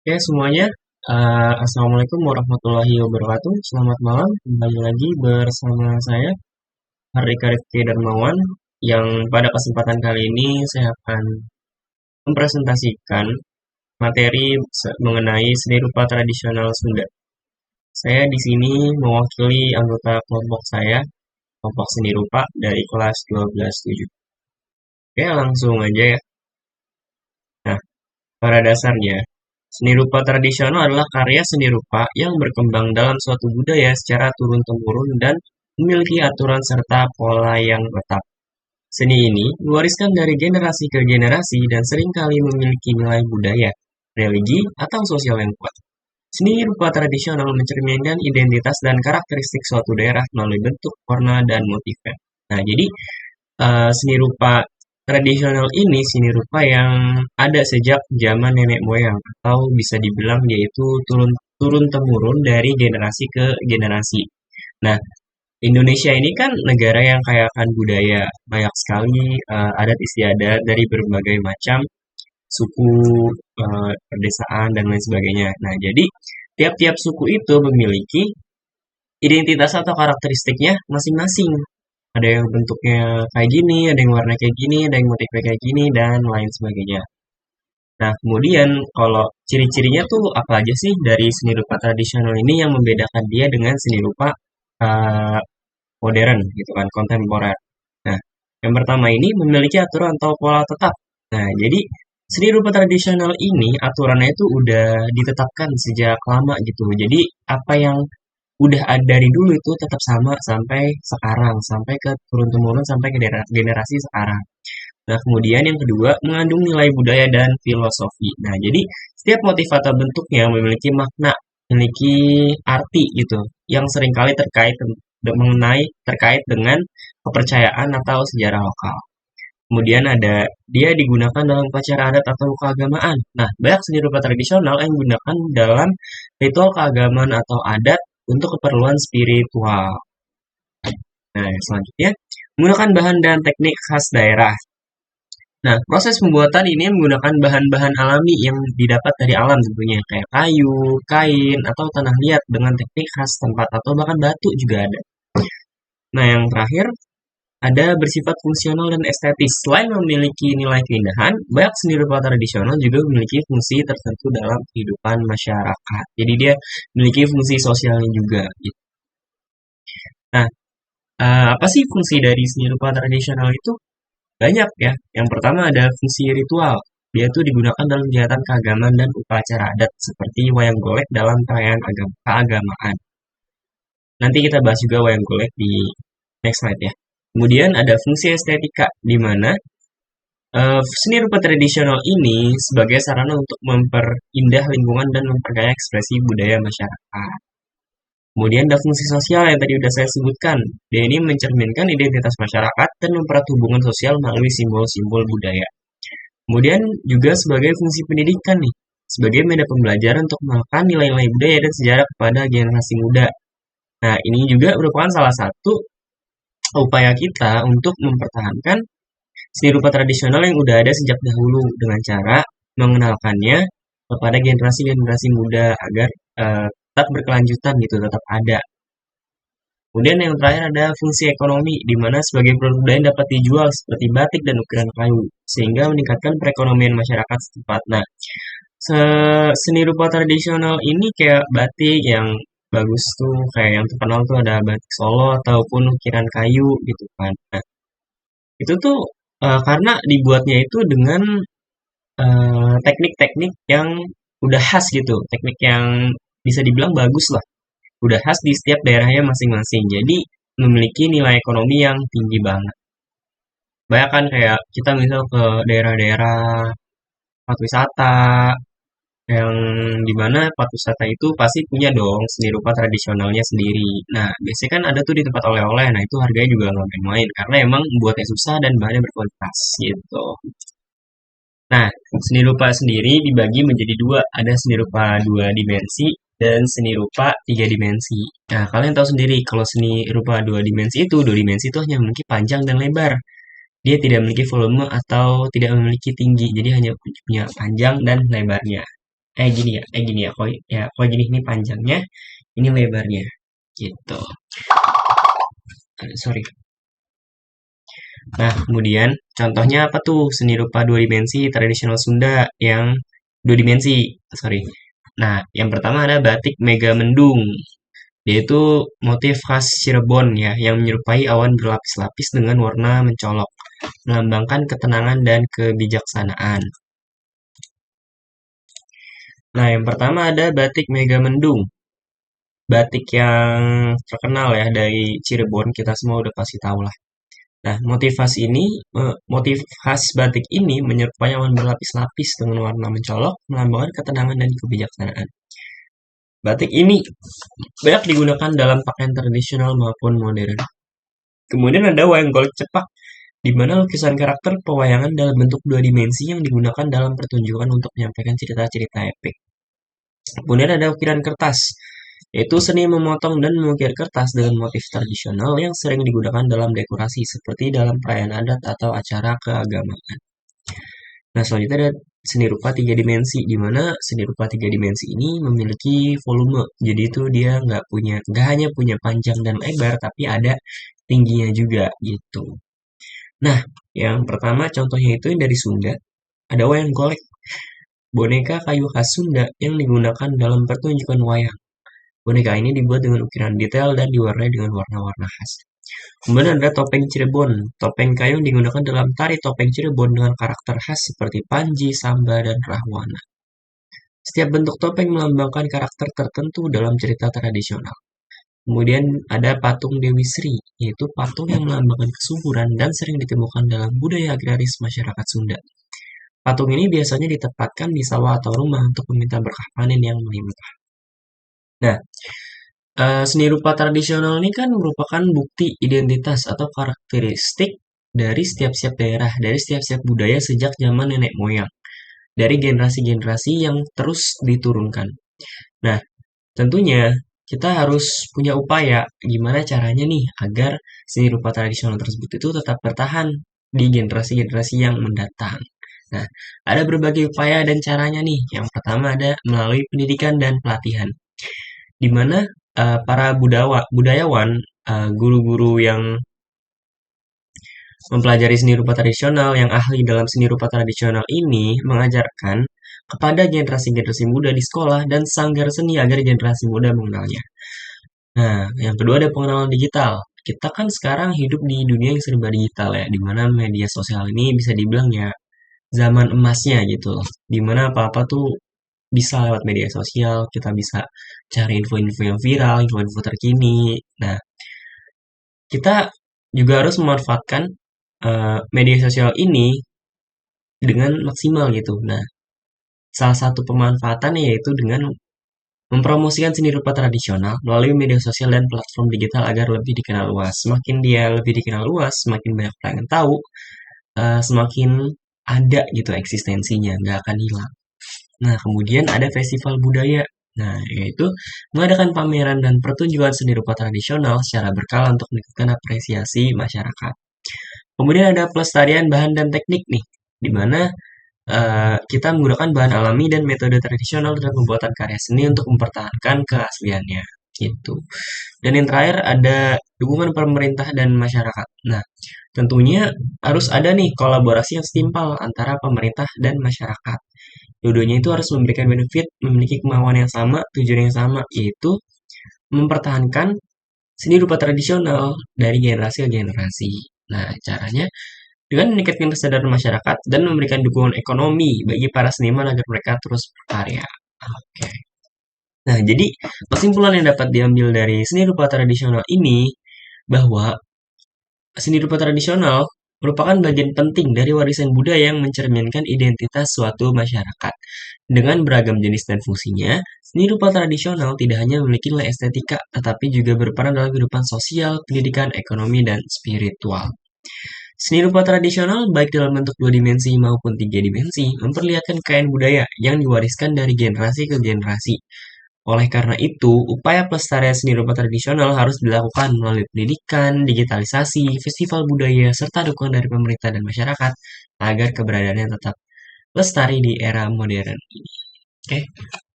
Oke semuanya, Assalamualaikum warahmatullahi wabarakatuh. Selamat malam, kembali lagi bersama saya, Hardika Rifki Darmawan, yang pada kesempatan kali ini saya akan mempresentasikan materi mengenai seni rupa tradisional Sunda. Saya di sini mewakili anggota kelompok saya, kelompok seni rupa dari kelas 12-7. Oke, langsung aja ya. Nah, pada dasarnya, seni rupa tradisional adalah karya seni rupa yang berkembang dalam suatu budaya secara turun-temurun dan memiliki aturan serta pola yang tetap. Seni ini diwariskan dari generasi ke generasi dan seringkali memiliki nilai budaya, religi, atau sosial yang kuat. Seni rupa tradisional mencerminkan identitas dan karakteristik suatu daerah melalui bentuk, warna, dan motifnya. Nah, jadi seni rupa tradisional ini seni rupa yang ada sejak zaman nenek moyang atau bisa dibilang dia itu turun temurun dari generasi ke generasi. Nah, Indonesia ini kan negara yang kaya akan budaya, banyak sekali adat istiadat dari berbagai macam suku, pedesaan dan lain sebagainya. Nah, jadi tiap-tiap suku itu memiliki identitas atau karakteristiknya masing-masing. Ada yang bentuknya kayak gini, ada yang warna kayak gini, ada yang motifnya kayak gini, dan lain sebagainya. Nah, kemudian kalau ciri-cirinya tuh apa aja sih dari seni rupa tradisional ini yang membedakan dia dengan seni rupa uh, modern gitu kan, kontemporer. Nah, yang pertama ini memiliki aturan atau pola tetap. Nah, jadi seni rupa tradisional ini aturannya itu udah ditetapkan sejak lama gitu. Jadi apa yang udah ada dari dulu itu tetap sama sampai sekarang, sampai ke turun-temurun sampai ke generasi sekarang. Nah, kemudian yang kedua, mengandung nilai budaya dan filosofi. Nah, jadi setiap motif atau bentuknya memiliki makna, memiliki arti gitu, yang seringkali terkait dengan kepercayaan atau sejarah lokal. Kemudian dia digunakan dalam upacara adat atau keagamaan. Nah, banyak seni rupa tradisional yang digunakan dalam ritual keagamaan atau adat untuk keperluan spiritual. Nah, selanjutnya, menggunakan bahan dan teknik khas daerah. Nah, proses pembuatan ini menggunakan bahan-bahan alami yang didapat dari alam tentunya, kayak kayu, kain, atau tanah liat dengan teknik khas tempat atau bahkan batu juga ada. Nah, yang terakhir, ada bersifat fungsional dan estetis. Selain memiliki nilai keindahan, banyak seni rupa tradisional juga memiliki fungsi tertentu dalam kehidupan masyarakat. Jadi dia memiliki fungsi sosialnya juga. Gitu. Nah, apa sih fungsi dari seni rupa tradisional itu? Banyak ya. Yang pertama ada fungsi ritual. Dia itu digunakan dalam kegiatan keagamaan dan upacara adat seperti wayang golek dalam perayaan keagamaan. Nanti kita bahas juga wayang golek di next slide ya. Kemudian ada fungsi estetika, di mana seni rupa tradisional ini sebagai sarana untuk memperindah lingkungan dan memperkaya ekspresi budaya masyarakat. Kemudian ada fungsi sosial yang tadi sudah saya sebutkan. Dia ini mencerminkan identitas masyarakat dan mempererat hubungan sosial melalui simbol-simbol budaya. Kemudian juga sebagai fungsi pendidikan nih, sebagai media pembelajaran untuk mengenalkan nilai-nilai budaya dan sejarah kepada generasi muda. Nah, ini juga merupakan salah satu upaya kita untuk mempertahankan seni rupa tradisional yang udah ada sejak dahulu dengan cara mengenalkannya kepada generasi-generasi muda agar tetap berkelanjutan gitu, tetap ada. Kemudian yang terakhir ada fungsi ekonomi, di mana sebagai produk budaya dapat dijual seperti batik dan ukiran kayu, sehingga meningkatkan perekonomian masyarakat setempat. Nah, seni rupa tradisional ini kayak batik yang bagus tuh, kayak yang terkenal tuh ada batik Solo ataupun ukiran kayu gitu kan. Nah, itu tuh karena dibuatnya itu dengan teknik-teknik yang udah khas gitu, teknik yang bisa dibilang bagus lah, udah khas di setiap daerahnya masing-masing. Jadi memiliki nilai ekonomi yang tinggi banget. Banyak kan kayak kita misal ke daerah-daerah tempat wisata yang dimana tempat wisata itu pasti punya dong seni rupa tradisionalnya sendiri. Nah, biasanya kan ada tuh di tempat oleh-oleh. Nah, itu harganya juga nggak main-main karena emang buatnya susah dan bahannya berkualitas gitu. Nah, seni rupa sendiri dibagi menjadi dua. Ada seni rupa dua dimensi dan seni rupa tiga dimensi. Nah, kalian tahu sendiri kalau seni rupa dua dimensi itu hanya memiliki panjang dan lebar. Dia tidak memiliki volume atau tidak memiliki tinggi, jadi hanya punya panjang dan lebarnya. gini ya, kalau gini ini panjangnya, ini lebarnya, gitu. Sorry. Nah, kemudian contohnya apa tuh seni rupa dua dimensi tradisional Sunda yang dua dimensi, sorry. Nah, yang pertama ada batik Megamendung. Dia itu motif khas Cirebon ya, yang menyerupai awan berlapis-lapis dengan warna mencolok, melambangkan ketenangan dan kebijaksanaan. Nah, yang pertama ada batik Megamendung. Batik yang terkenal ya dari Cirebon, kita semua udah pasti tahu lah. Nah, motif khas batik ini menyerupai awan berlapis-lapis dengan warna mencolok, melambangkan ketenangan dan kebijaksanaan. Batik ini banyak digunakan dalam pakaian tradisional maupun modern. Kemudian ada wayang golek cepak, di mana lukisan karakter pewayangan dalam bentuk dua dimensi yang digunakan dalam pertunjukan untuk menyampaikan cerita-cerita epik. Kemudian ada ukiran kertas, yaitu seni memotong dan mengukir kertas dengan motif tradisional yang sering digunakan dalam dekorasi seperti dalam perayaan adat atau acara keagamaan. Nah, selanjutnya ada seni rupa tiga dimensi, di mana seni rupa tiga dimensi ini memiliki volume. Jadi itu dia nggak hanya punya panjang dan lebar, tapi ada tingginya juga gitu. Nah, yang pertama contohnya itu yang dari Sunda, ada wayang golek, boneka kayu khas Sunda yang digunakan dalam pertunjukan wayang. Boneka ini dibuat dengan ukiran detail dan diwarnai dengan warna-warna khas. Kemudian ada topeng Cirebon. Topeng kayu yang digunakan dalam tari topeng Cirebon dengan karakter khas seperti Panji, Samba, dan Rahwana. Setiap bentuk topeng melambangkan karakter tertentu dalam cerita tradisional. Kemudian ada patung Dewi Sri, yaitu patung yang melambangkan kesuburan dan sering ditemukan dalam budaya agraris masyarakat Sunda. Patung ini biasanya ditempatkan di sawah atau rumah untuk meminta berkah panen yang melimpah. Nah, seni rupa tradisional ini kan merupakan bukti identitas atau karakteristik dari setiap-setiap daerah, dari setiap-setiap budaya sejak zaman nenek moyang, dari generasi-generasi yang terus diturunkan. Nah, tentunya kita harus punya upaya gimana caranya nih agar seni rupa tradisional tersebut itu tetap bertahan di generasi-generasi yang mendatang. Nah, ada berbagai upaya dan caranya nih. Yang pertama ada melalui pendidikan dan pelatihan, di mana para budayawan, guru-guru yang mempelajari seni rupa tradisional, yang ahli dalam seni rupa tradisional ini mengajarkan kepada generasi-generasi muda di sekolah dan sanggar seni agar generasi muda mengenalnya. Nah, yang kedua ada pengenalan digital. Kita kan sekarang hidup di dunia yang serba digital ya, di mana media sosial ini bisa dibilang ya zaman emasnya gitu loh. Di mana apa-apa tuh bisa lewat media sosial, kita bisa cari info-info yang viral, info-info terkini. Nah, kita juga harus memanfaatkan media sosial ini dengan maksimal gitu. Nah, salah satu pemanfaatannya yaitu dengan mempromosikan seni rupa tradisional melalui media sosial dan platform digital agar lebih dikenal luas. Semakin dia lebih dikenal luas, semakin banyak orang yang tahu, semakin ada gitu eksistensinya, nggak akan hilang. Nah, kemudian ada festival budaya. Nah, yaitu mengadakan pameran dan pertunjukan seni rupa tradisional secara berkala untuk meningkatkan apresiasi masyarakat. Kemudian ada pelestarian bahan dan teknik nih, di mana kita menggunakan bahan alami dan metode tradisional dalam pembuatan karya seni untuk mempertahankan keasliannya, gitu. Dan yang terakhir ada dukungan pemerintah dan masyarakat. Nah, tentunya harus ada nih kolaborasi yang setimpal antara pemerintah dan masyarakat. Dua-duanya itu harus memberikan benefit, memiliki kemauan yang sama, tujuan yang sama, yaitu mempertahankan seni rupa tradisional dari generasi ke generasi. Nah, caranya dengan meningkatkan kesadaran masyarakat dan memberikan dukungan ekonomi bagi para seniman agar mereka terus berkarya. Oke. Nah, jadi kesimpulan yang dapat diambil dari seni rupa tradisional ini bahwa seni rupa tradisional merupakan bagian penting dari warisan budaya yang mencerminkan identitas suatu masyarakat. Dengan beragam jenis dan fungsinya, seni rupa tradisional tidak hanya memiliki nilai estetika, tetapi juga berperan dalam kehidupan sosial, pendidikan, ekonomi, dan spiritual. Seni rupa tradisional, baik dalam bentuk dua dimensi maupun tiga dimensi, memperlihatkan kekayaan budaya yang diwariskan dari generasi ke generasi. Oleh karena itu, upaya pelestarian seni rupa tradisional harus dilakukan melalui pendidikan, digitalisasi, festival budaya, serta dukungan dari pemerintah dan masyarakat agar keberadaannya tetap lestari di era modern ini. Oke.